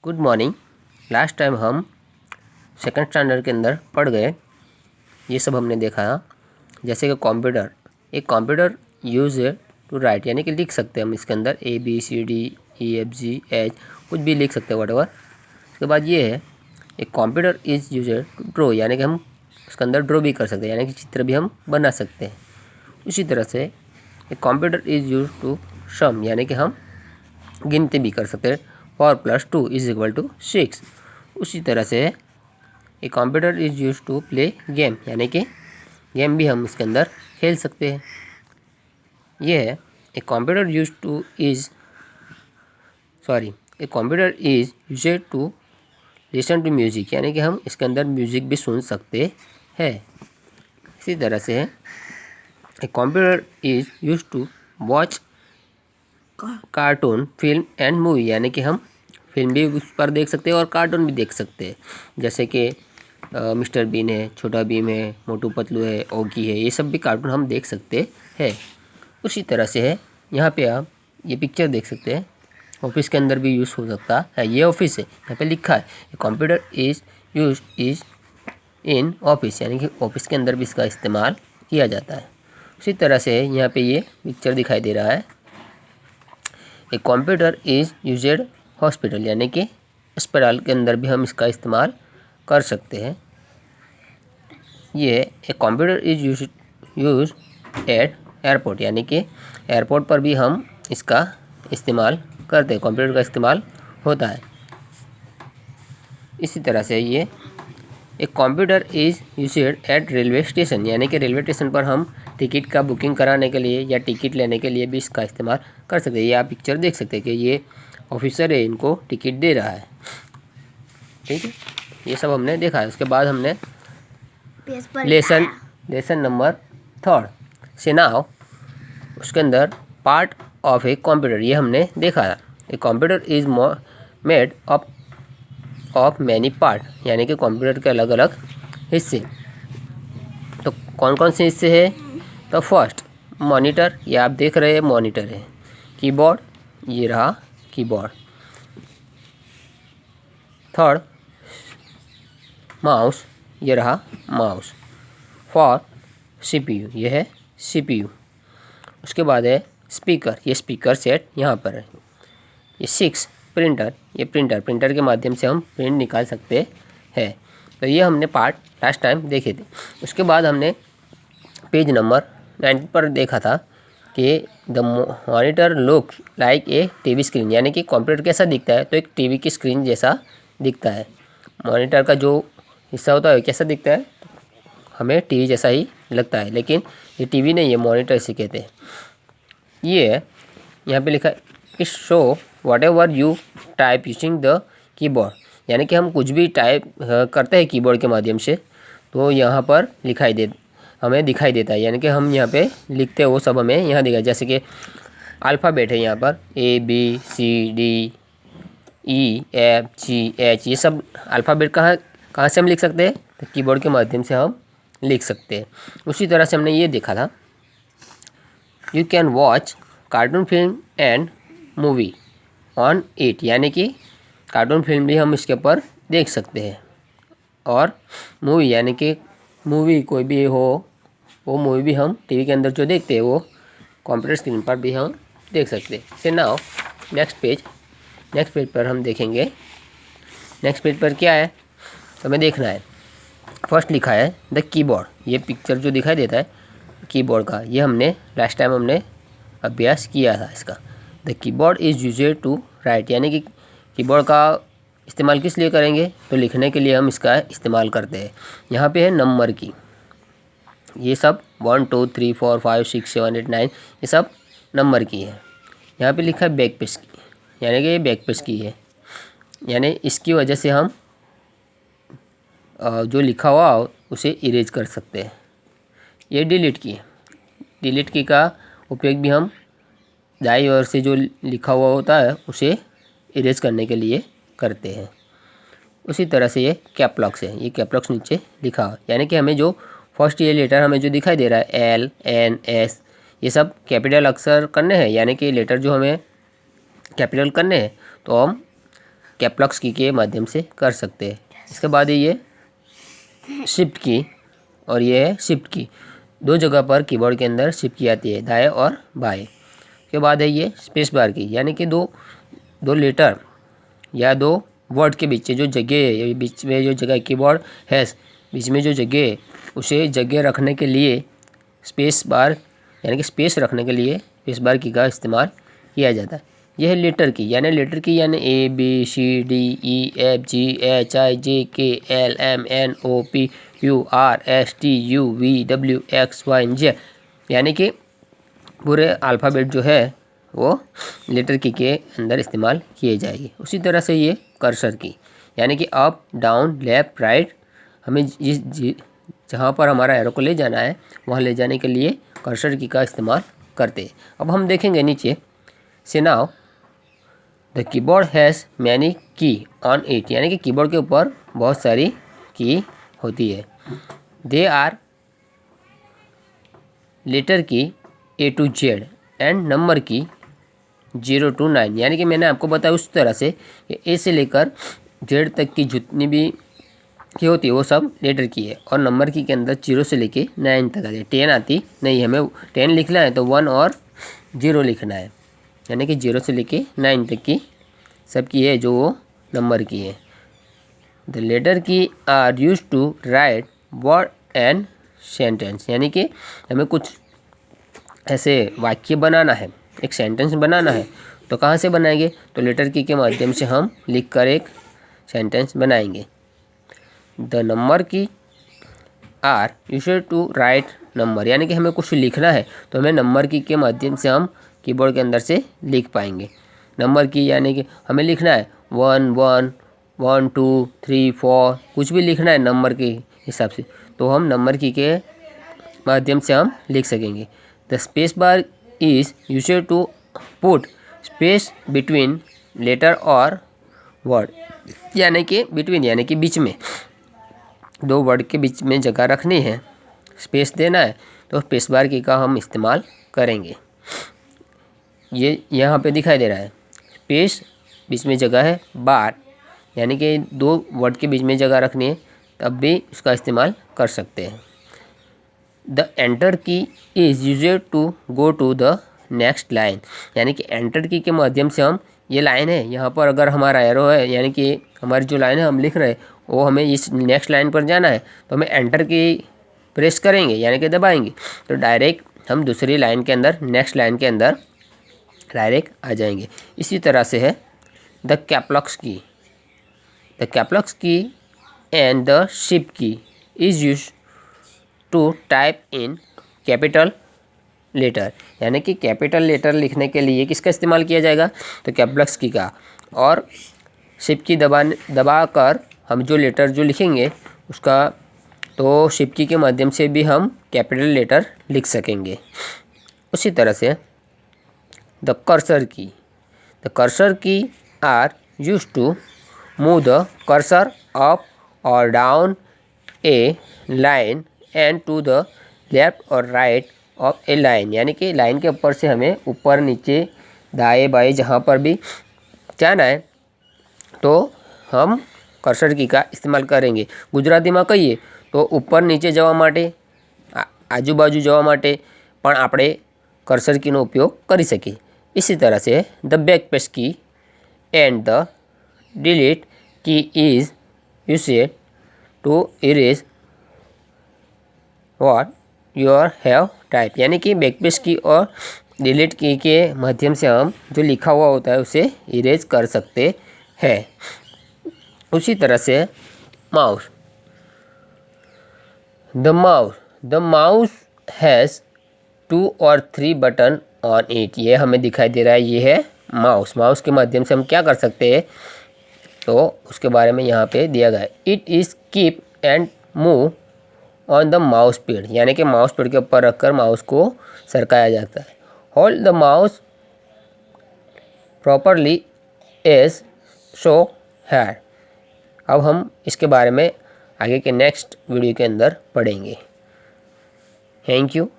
Good morning. Last time हम second standard के अंदर पढ़ गए, ये सब हमने देखा। जैसे कि कंप्यूटर यूज है टू राइट, यानी कि लिख सकते हैं हम इसके अंदर ABCDEFGH कुछ भी लिख सकते हैं वट एवर। उसके बाद ये है एक computer is use to draw, यानी कि हम उसके अंदर ड्रॉ भी कर सकते हैं, यानी कि चित्र भी हम बना सकते हैं। उसी तरह से एक computer is use to some, यानी कि हम गिनती भी कर सकते हैं। 4+2 = 6। उसी तरह से a computer is use to play game, यानी कि गेम भी हम इसके अंदर खेल सकते हैं। ये है a computer is use to listen to music, यानी कि हम इसके अंदर म्यूजिक भी सुन सकते हैं। इसी तरह से a computer is use to watch cartoon, film and movie, यानी कि हम फिल्म भी उस पर देख सकते हैं और कार्टून भी देख सकते हैं। जैसे कि मिस्टर बीन है, छोटा भीम है, मोटू पतलू है, ओगी है, ये सब भी कार्टून हम देख सकते हैं। उसी तरह से है, यहाँ पे आप ये पिक्चर देख सकते हैं। ऑफिस के अंदर भी यूज़ हो सकता है। ये ऑफिस है, यहाँ पे लिखा है कंप्यूटर इज़ इन ऑफिस, यानी कि ऑफिस के अंदर भी इसका इस्तेमाल किया जाता है। उसी तरह से यहाँ पे ये पिक्चर दिखाई दे रहा है, a computer is used hospital, यानी कि अस्पताल के अंदर भी हम इसका इस्तेमाल कर सकते हैं। ये ए computer is use eight airport, यानी कि एयरपोर्ट पर भी हम इसका इस्तेमाल करते हैं, कंप्यूटर का इस्तेमाल होता है। इसी तरह से ये एक computer is used eight railway station, यानी कि रेलवे स्टेशन पर हम टिकट का बुकिंग कराने के लिए या टिकट लेने के लिए भी इसका इस्तेमाल कर सकते हैं। ये आप पिक्चर देख सकते हैं कि ये ऑफिसर है, इनको टिकट दे रहा है। ठीक है, ये सब हमने देखा है। उसके बाद हमने लेसन नंबर 3 से नाउ, उसके अंदर पार्ट ऑफ ए कंप्यूटर, ये हमने देखा है। A computer is made of many part, यानी कि कंप्यूटर के अलग अलग हिस्से। तो कौन कौन से हिस्से हैं? तो फर्स्ट मॉनिटर, ये आप देख रहे हैं मॉनिटर है। कीबोर्ड, ये रहा कीबोर्ड। थर्ड माउस, ये रहा माउस। फोर्थ CPU, ये है CPU। उसके बाद है स्पीकर, ये स्पीकर सेट यहाँ पर है। ये 6 प्रिंटर, ये प्रिंटर के माध्यम से हम प्रिंट निकाल सकते हैं। तो ये हमने पार्ट लास्ट टाइम देखे थे। उसके बाद हमने पेज नंबर 9 पर देखा था कि the monitor look like a TV screen, यानी कि कंप्यूटर कैसा दिखता है? तो एक TV की स्क्रीन जैसा दिखता है। मॉनिटर का जो हिस्सा होता है कैसा दिखता है? हमें TV जैसा ही लगता है, लेकिन ये TV नहीं है, मॉनिटर इसे कहते हैं। ये है, यहाँ पे लिखा है it show what ever you type using the keyboard, यानी कि हम कुछ भी टाइप करते हैं कीबोर्ड के माध्यम से, तो यहाँ पर हमें दिखाई देता है, यानी कि हम यहाँ पे लिखते हैं वो सब हमें यहाँ दिखाई। जैसे कि अल्फ़ाबेट है यहाँ पर ABCDEFGH, ये सब अल्फ़ाबेट कहाँ से हम लिख सकते हैं? तो कीबोर्ड के माध्यम से हम लिख सकते हैं। उसी तरह से हमने ये देखा था, you can watch cartoon film and movie on it, यानी कि कार्टून फिल्म भी हम इसके ऊपर देख सकते हैं। और मूवी, यानी कि मूवी कोई भी हो, वो मूवी भी हम TV के अंदर जो देखते हैं वो कंप्यूटर स्क्रीन पर भी हम देख सकते हैं। से नाउ नेक्स्ट पेज पर हम देखेंगे। नेक्स्ट पेज पर क्या है तो हमें देखना है। फर्स्ट लिखा है द कीबोर्ड, ये पिक्चर जो दिखाई देता है कीबोर्ड का, ये हमने लास्ट टाइम हमने अभ्यास किया था इसका। The keyboard is used to write, यानी कि कीबोर्ड का इस्तेमाल किस लिए करेंगे? तो लिखने के लिए हम इसका इस्तेमाल करते हैं। यहाँ पे है नंबर की, ये सब 1 2 3 4 5 6 7 8 9, ये सब नंबर की है। यहाँ पे लिखा है बैकस्पेस की, यानी कि ये बैकस्पेस की है, यानी इसकी वजह से हम जो लिखा हुआ हो उसे इरेज कर सकते हैं। ये डिलीट की का उपयोग भी हम दाईं ओर से जो लिखा हुआ होता है उसे इरेज करने के लिए करते हैं। उसी तरह से ये कैपलॉक्स है, ये कैपलॉक्स नीचे लिखा है, यानी कि हमें जो फर्स्ट ये लेटर हमें जो दिखाई दे रहा है LNS, ये सब कैपिटल अक्षर करने हैं, यानी कि लेटर जो हमें कैपिटल करने हैं तो हम कैप्लॉक्स की के माध्यम से कर सकते हैं। इसके बाद ये शिफ्ट की और ये है शिफ्ट की, दो जगह पर कीबोर्ड के अंदर शिफ्ट की आती है, दाएं और बाएं। उसके बाद है ये स्पेस बार की, यानी कि दो लेटर या दो वर्ड के बीच जो जगह है, बीच में जो जगह कीबोर्ड है बीच में जो जगह है उसे जगह रखने के लिए स्पेस बार यानी कि स्पेस रखने के लिए स्पेस बार की का इस्तेमाल किया जाता है। यह है लेटर की, यानी A B C D E F G H I J K L M N O P Q R S T U V W X Y Z, यानी कि पूरे अल्फ़ाबेट जो है वो लेटर की के अंदर इस्तेमाल किए जाएगी। उसी तरह से ये कर्सर की, यानी कि अप डाउन लेफ़्ट राइट, हमें जहाँ पर हमारा एरो को ले जाना है वहाँ ले जाने के लिए कर्सर की का इस्तेमाल करते हैं। अब हम देखेंगे नीचे से, now the keyboard has many की ऑन इट, यानी कि कीबोर्ड के ऊपर बहुत सारी की होती है। दे आर लेटर की A to Z and number की 0 to 9, यानी कि मैंने आपको बताया उस तरह से कि ए से लेकर Z तक की जितनी भी की होती है वो सब लेटर की है, और नंबर की के अंदर 0 से लेके 9 तक आती है। 10 आती नहीं, हमें 10 लिखना है तो 1 और 0 लिखना है, यानी कि 0 से लेके 9 तक की सब की है जो वो नंबर की है। The letter key are use to write word and sentence, यानी कि हमें कुछ ऐसे वाक्य बनाना है, एक सेंटेंस बनाना है, तो कहाँ से बनाएंगे, तो लेटर की के माध्यम से हम लिखकर एक सेंटेंस बनाएंगे। The number key are used to write number, यानी कि हमें कुछ लिखना है तो हमें नंबर की के माध्यम से हम कीबोर्ड के अंदर से लिख पाएंगे। नंबर की यानी कि हमें लिखना है 1 1 1 2 3 4, कुछ भी लिखना है नंबर के हिसाब से, तो हम नंबर की के माध्यम से हम लिख सकेंगे। The space bar is used to put space between letter और वर्ड, यानी कि बिटवीन यानी कि बीच में, दो वर्ड के बीच में जगह रखनी है, स्पेस देना है, तो स्पेस बार की का हम इस्तेमाल करेंगे। ये यहाँ पे दिखाई दे रहा है, स्पेस बीच में जगह है, बार यानी कि दो वर्ड के बीच में जगह रखनी है, तब भी इसका इस्तेमाल कर सकते हैं। The enter key is used to go to the next line, यानी कि एंटर की के माध्यम से हम, ये लाइन है यहाँ पर अगर हमारा एरो है, यानी कि हमारी जो लाइन है हम लिख रहे हैं वो हमें इस नेक्स्ट लाइन पर जाना है, तो हमें एंटर की प्रेस करेंगे यानी कि दबाएंगे, तो डायरेक्ट हम दूसरी लाइन के अंदर, नेक्स्ट लाइन के अंदर डायरेक्ट आ जाएंगे। इसी तरह से है द कैप्लॉक्स की, the caps lock key and the shift key is used to type in capital letter, यानी कि कैपिटल लेटर लिखने के लिए किसका इस्तेमाल किया जाएगा, तो कैप्लॉक्स की का, और शिफ्ट की दबा कर हम जो लेटर जो लिखेंगे उसका, तो शिफ्ट की के माध्यम से भी हम कैपिटल लेटर लिख सकेंगे। उसी तरह से the cursor key, the cursor key are use to move the cursor up और down a line and to the left और राइट ऑफ ए लाइन, यानी कि लाइन के ऊपर से हमें ऊपर नीचे दाएं बाएं जहाँ पर भी जाना है तो हम कर्सर की का इस्तेमाल करेंगे। ગુજરાતીમાં કહીએ તો ઉપર નીચે જવા માટે, આજુબાજુ જવા માટે પણ આપણે કર્સર કીનો ઉપયોગ કરી શકીએ। इसी तरह से the backspace key and the delete key is used to erase what you have type, यानी कि बैकस्पेस की और डिलीट की के माध्यम से हम जो लिखा हुआ होता है उसे इरेज कर सकते हैं। उसी तरह से माउस, द माउस हैज़ 2 और 3 बटन ऑन इट, ये हमें दिखाई दे रहा है, ये है माउस। माउस के माध्यम से हम क्या कर सकते हैं, तो उसके बारे में यहाँ पे दिया गया है। It is keep and move on the mouse pad, यानी कि माउस पैड के ऊपर रखकर माउस को सरकाया जाता है। Hold the mouse properly as show है। अब हम इसके बारे में आगे के नेक्स्ट वीडियो के अंदर पढ़ेंगे। Thank you.